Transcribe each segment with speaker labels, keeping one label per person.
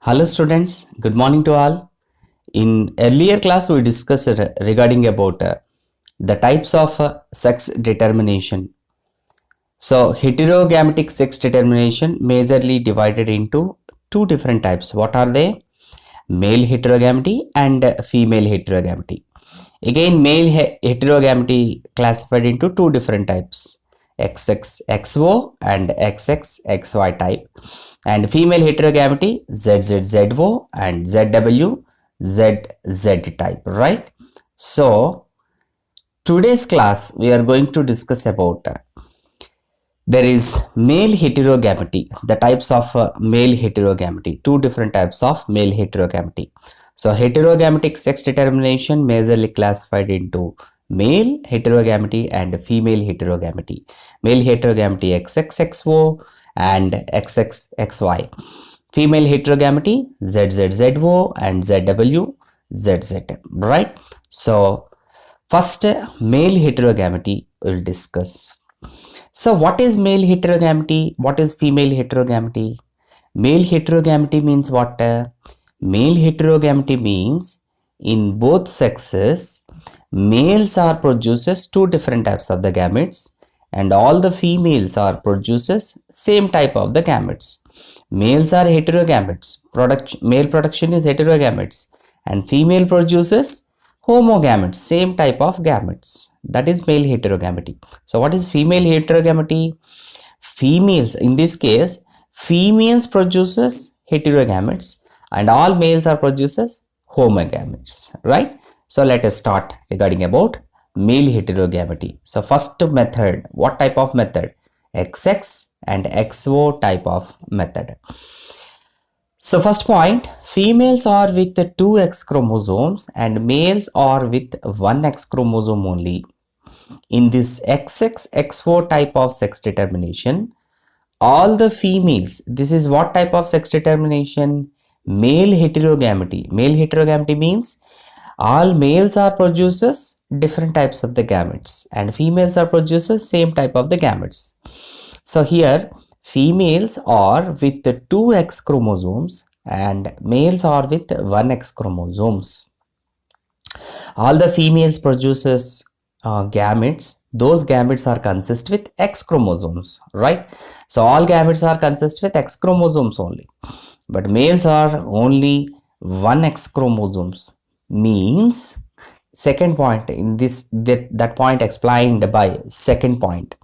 Speaker 1: Hello students, good morning to all. In earlier class we discussed regarding about the types of sex determination. So heterogametic sex determination majorly divided into two different types. What are they? Male heterogamety and female heterogamety. Again, male heterogamety classified into two different types, XXXO and XXXY type, and female heterogamety ZZZO and ZWZZ type, right? So today's class we are going to discuss about there is male heterogamety, the types of male heterogamety, two different types of male heterogamety. So heterogametic sex determination majorly classified into male heterogamety and female heterogamety. Male heterogamety XXXO and XXXY. Female heterogamety ZZZO and ZWZZ, right? So first male heterogamety we'll discuss. So what is male heterogamety? What is female heterogamety? Male heterogamety means what? Male heterogamety means in both sexes, males are produces two different types of the gametes and all the females are produces same type of the gametes. Males are heterogametes. Male production is heterogametes and female produces homogametes, same type of gametes. That is male heterogamety. So what is female heterogamety? Females, in this case, females produces heterogametes and all males are produces homogametes, right? So let us start regarding about male heterogamety. So first method, what type of method? XX and XO type of method. So first point, females are with 2 X chromosomes and males are with 1 X chromosome only. In this XXXO type of sex determination, all the females, this is what type of sex determination? Male heterogamety. Male heterogamety means all males are produces different types of the gametes and females are produces same type of the gametes. So here females are with 2 X chromosomes and males are with 1 X chromosomes. All the females produces gametes. Those gametes are consist with X chromosomes, right? So all gametes are consist with X chromosomes only. But males are only 1 X chromosomes. Means second point in this that point explained by second point.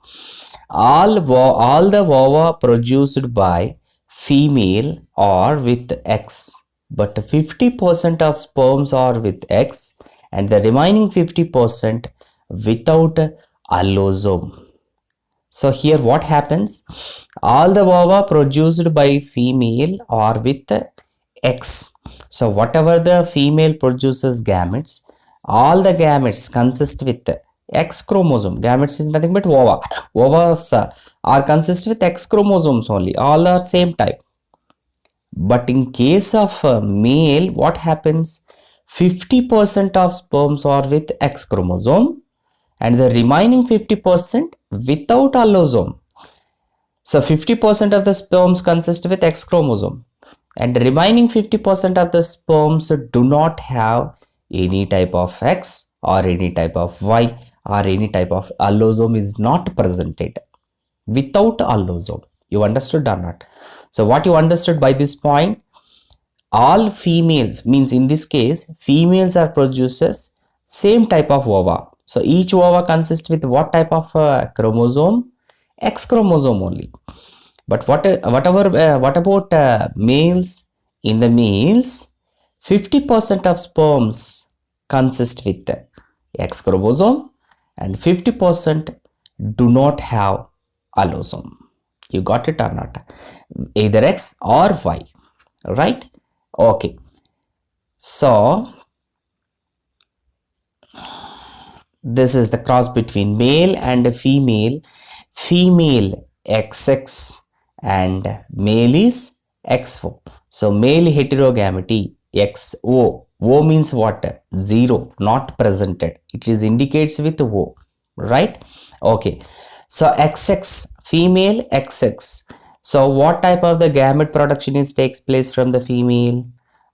Speaker 1: All the ova produced by female are with X, but 50% of sperms are with X and the remaining 50% without allosome. So here what happens? All the ova produced by female are with X. So whatever the female produces gametes, all the gametes consist with X chromosome. Gametes is nothing but ova. Ovas are consist with X chromosomes only. All are same type. But in case of male, what happens? 50% of sperms are with X chromosome and the remaining 50% without allosome. So 50% of the sperms consist with X chromosome and the remaining 50% of the sperms do not have any type of X or any type of Y or any type of allosome is not presented. Without allosome. You understood or not? So what you understood by this point? All females means in this case females are produces same type of ova. So each ova consists with what type of chromosome? X chromosome only. But what about males? In the males, 50% of sperms consist with X chromosome and 50% do not have allosome. You got it or not? Either X or Y, right? Okay. So this is the cross between male and female. Female XX and male is XO. So male heterogamety XO. O means what? 0, not presented. It is indicates with O, right? Okay. So XX, female XX So what type of the gamete production is takes place from the female?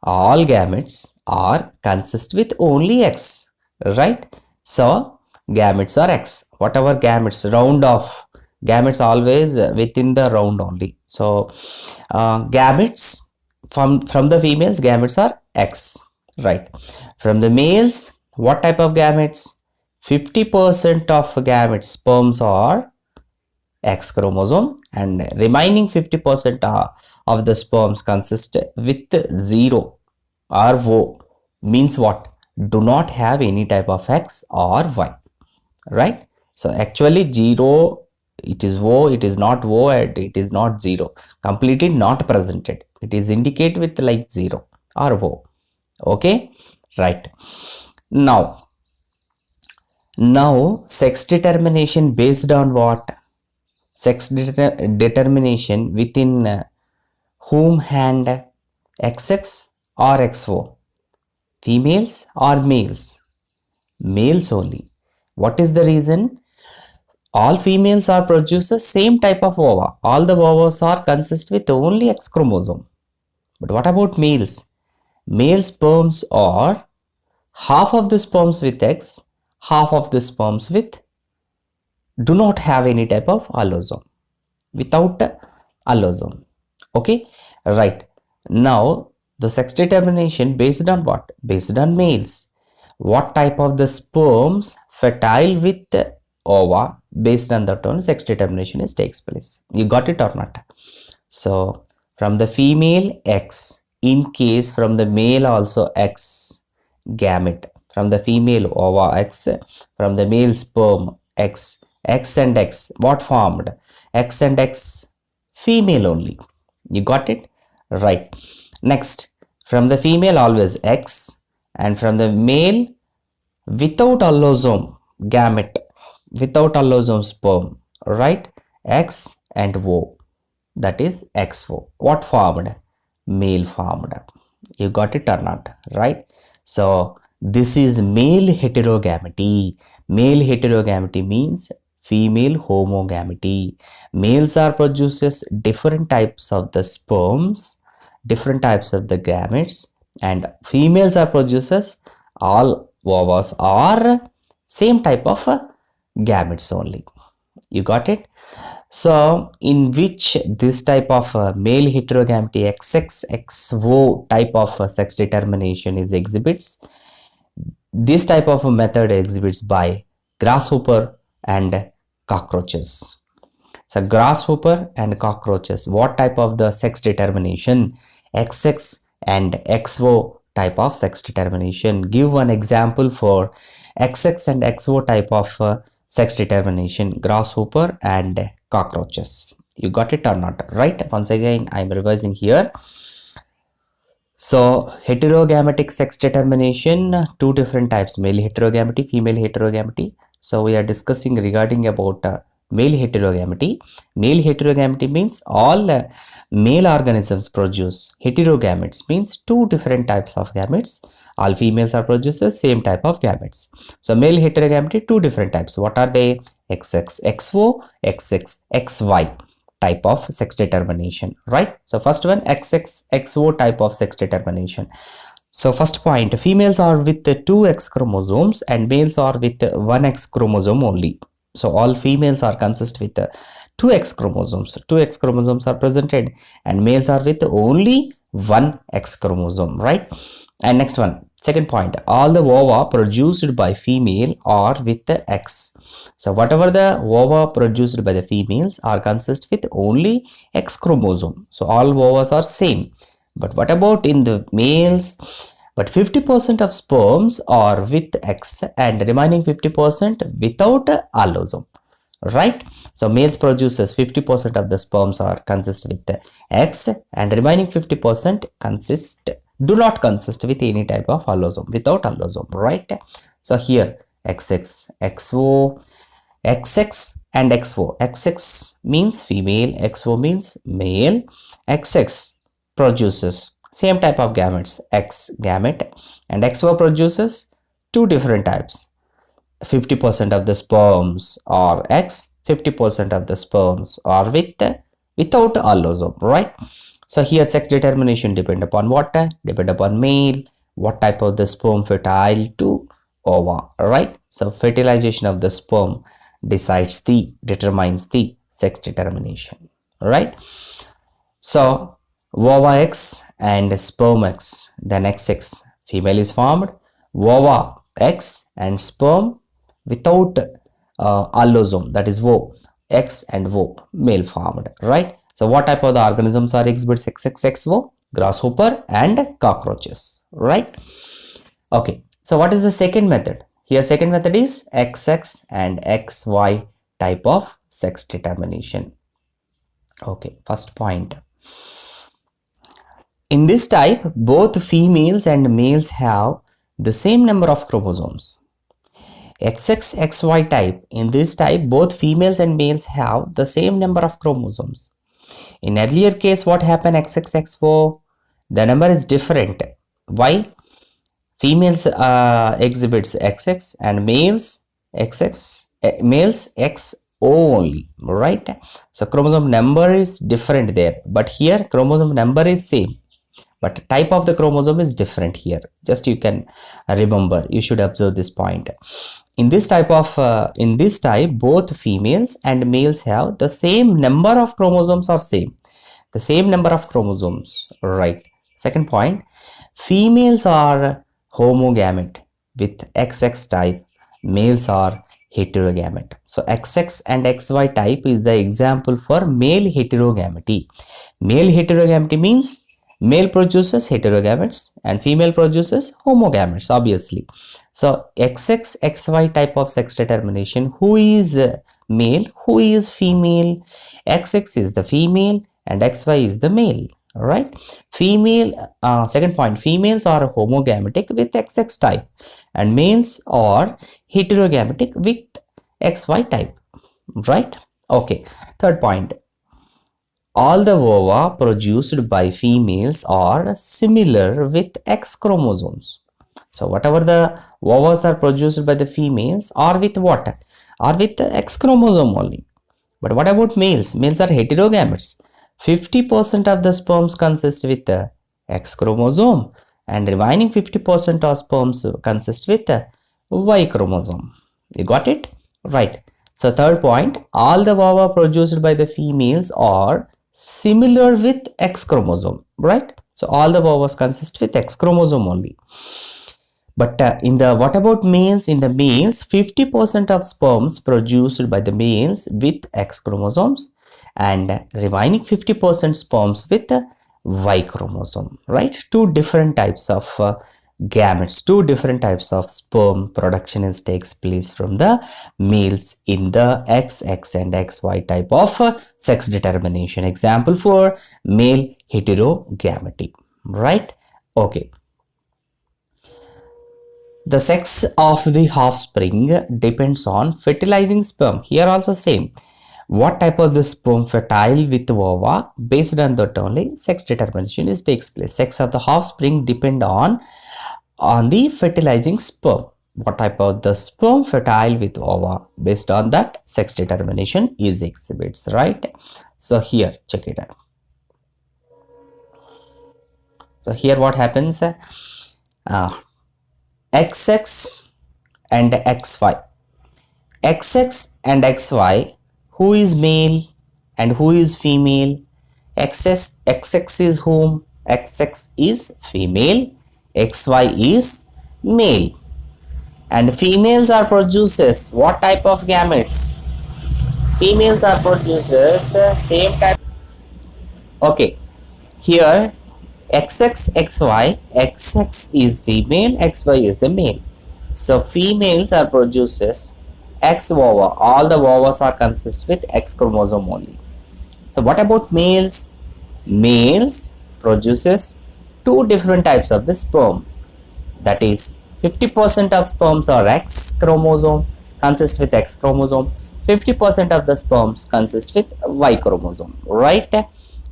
Speaker 1: All gametes are consist with only X, right? So gametes are X. Whatever gametes, round off, gametes always within the round only. So gametes from the females, gametes are X, right? From the males, what type of gametes? 50% of gametes, sperms are X chromosome, and remaining 50% of the sperms consist with 0 or O, means what? Do not have any type of X or Y, right? So actually 0, it is O, it is not O, and it is not 0, completely not presented. It is indicate with like 0 or O. Okay, right. Now sex determination based on what? Sex determination within whom hand? XX or XO? Females or males? Males only. What is the reason? All females are produces same type of ova. All the ovas are consist with only X chromosome. But what about males? Male sperms are half of the sperms with X, half of the sperms with do not have any type of allosome, without allosome. Okay, right. Now the sex determination based on what? Based on males. What type of the sperms fertile with ova, based on that one sex determination is takes place. You got it or not? So from the female X, in case from the male also X gamete, from the female ova X, from the male sperm X, X and X, what formed? X and X, female only. You got it? Right. Next, from the female always X, and from the male without allosome gamete, without allosome sperm, right? X and O, that is XO. What formed? Male formed. You got it or not? Right? So this is male heterogamety. Male heterogamety means female homogamety. Males are produces different types of the sperms, different types of the gametes, and females are produces all ovas are same type of gametes only. You got it? So in which this type of male heterogamety XXXO type of sex determination is exhibits? This type of a method exhibits by grasshopper and cockroaches. So grasshopper and cockroaches, what type of the sex determination? XX and XO type of sex determination. Give one example for XX and XO type of sex determination, grasshopper and cockroaches. You got it or not? Right? Once again, I'm revising here. So heterogametic sex determination, two different types, male heterogamety, female heterogamety. So we are discussing regarding about male heterogamety. Male heterogamety means all male organisms produce. Heterogametes means two different types of gametes. All females are produces same type of gametes. So male heterogamety, two different types. What are they? XXXO, XXXY type of sex determination, right? So first one, XXXO type of sex determination. So first point, females are with the 2 X chromosomes and males are with 1 X chromosome only. So all females are consist with 2 X chromosomes. 2 X chromosomes are presented and males are with only 1 X chromosome, right? And next one, second point, all the ova produced by female are with the X. So whatever the ova produced by the females are consist with only X chromosome. So all ovas are same. But what about in the males? But 50% of sperms are with X and remaining 50% without allosome, right? So males produces 50% of the sperms are consist with X and remaining 50% do not consist with any type of allosome, without allosome, right? So here XX, XO, XX and XO. XX means female, XO means male. XX produces same type of gametes, X gamete, and XO produces two different types. 50% of the sperms are X, 50% of the sperms are with without allosome, right? So here sex determination depend upon what? Depend upon male, what type of the sperm fertile to ova, right? So fertilization of the sperm determines the sex determination, right? So ova X and sperm X, then XX, female is formed. Ova X and sperm without allosome, that is O, X and O, male formed, right? So what type of the organisms are exhibits XXXO? Grasshopper and cockroaches, right? Okay, so what is the second method? Here second method is XX and XY type of sex determination. Okay, first point. In this type, both females and males have the same number of chromosomes. XXXY type, in this type, both females and males have the same number of chromosomes. In earlier case, what happened? XXXO, the number is different. Why? Females exhibits XX and males XO only, right? So chromosome number is different there, but here chromosome number is same, but type of the chromosome is different here. Just you can remember, you should observe this point. In this type, both females and males have the same number of chromosomes or same. The same number of chromosomes, right? Second point, females are homogamete with XX type, males are heterogamete. So XX and XY type is the example for male heterogamety. Male heterogamety means male produces heterogametes and female produces homogametes, obviously. So XXXY type of sex determination, who is male, who is female? XX is the female and XY is the male, right? Female, second point, females are homogametic with XX type and males are heterogametic with XY type, right? Okay, third point, all the ova produced by females are similar with X chromosomes. So whatever the ovas are produced by the females are with what? Are with the X chromosome only. But what about males? Males are heterogametes. 50% of the sperms consist with the X chromosome and remaining 50% of sperms consist with the Y chromosome. You got it? Right. So third point, all the ova produced by the females are similar with X chromosome, right? So all the ovas consist with X chromosome only. But what about males? In the males, 50% of sperms produced by the males with X chromosomes and remaining 50% sperms with Y chromosome, right? Two different types of gametes, two different types of sperm production takes place from the males in the XX and XY type of sex determination. Example for male heterogamety, right? Okay. The sex of the offspring depends on fertilizing sperm. Here also same. What type of the sperm fertile with ova, based on that only sex determination takes place. Sex of the offspring depend on the fertilizing sperm. What type of the sperm fertile with ova, based on that sex determination is exhibits, right? So here check it out. So here what happens? XX and XY. XX and XY, who is male and who is female? XX is whom? XX is female, XY is male. And females are producers. What type of gametes? Females are producers, same type. Okay, here XXXY, XX is female, XY is the male. So females are producers, X ova, all the ovas are consist with X chromosome only. So what about males? Males produces two different types of the sperm. That is 50% of sperms are X chromosome, consist with X chromosome. 50% of the sperms consist with Y chromosome, right?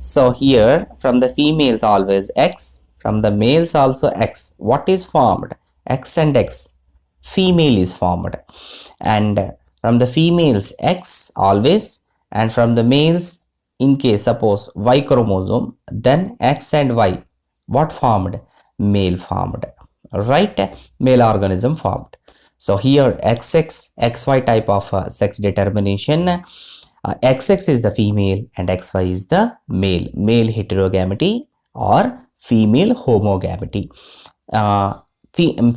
Speaker 1: So here from the females always X, from the males also X. What is formed? X and X. Female is formed. And from the females X always, and from the males in case suppose Y chromosome, then X and Y, what formed? Male formed, right? Male organism formed. So here XX, XY type of sex determination. XX is the female and XY is the male. Male heterogamety or female homogamety.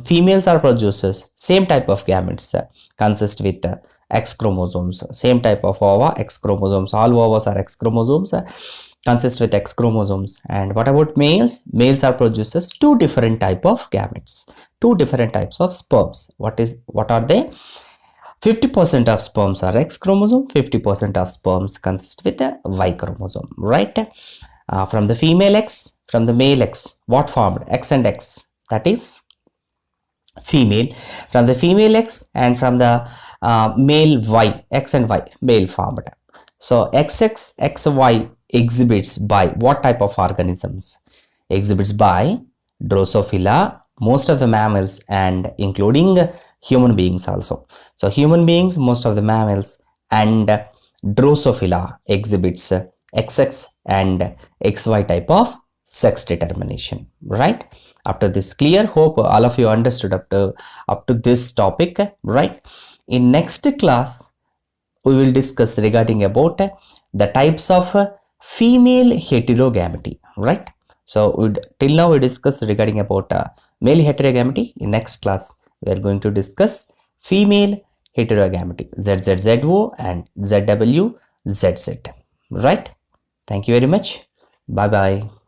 Speaker 1: Females are producers, same type of gametes consist with X chromosomes, same type of ova, X chromosomes. All ovas are X chromosomes, consist with X chromosomes. And what about males? Males are producers, two different type of gametes, two different types of sperms. What are they? 50% of sperms are X chromosome, 50% of sperms consist with a Y chromosome, right? From the female X, from the male X, what formed? X and X, that is female. From the female X and from the male Y, X and Y, male formed. So XX, XY exhibits by what type of organisms? Exhibits by Drosophila, most of the mammals and including human beings also. So human beings, most of the mammals, and Drosophila exhibits XX and XY type of sex determination, right? After this clear, hope all of you understood up to this topic, right? In next class we will discuss regarding about the types of female heterogamety, right? So till now we discussed regarding about male heterogamety. In next class we are going to discuss female heterogamety, ZZZO and ZWZZ, right? Thank you very much. Bye bye.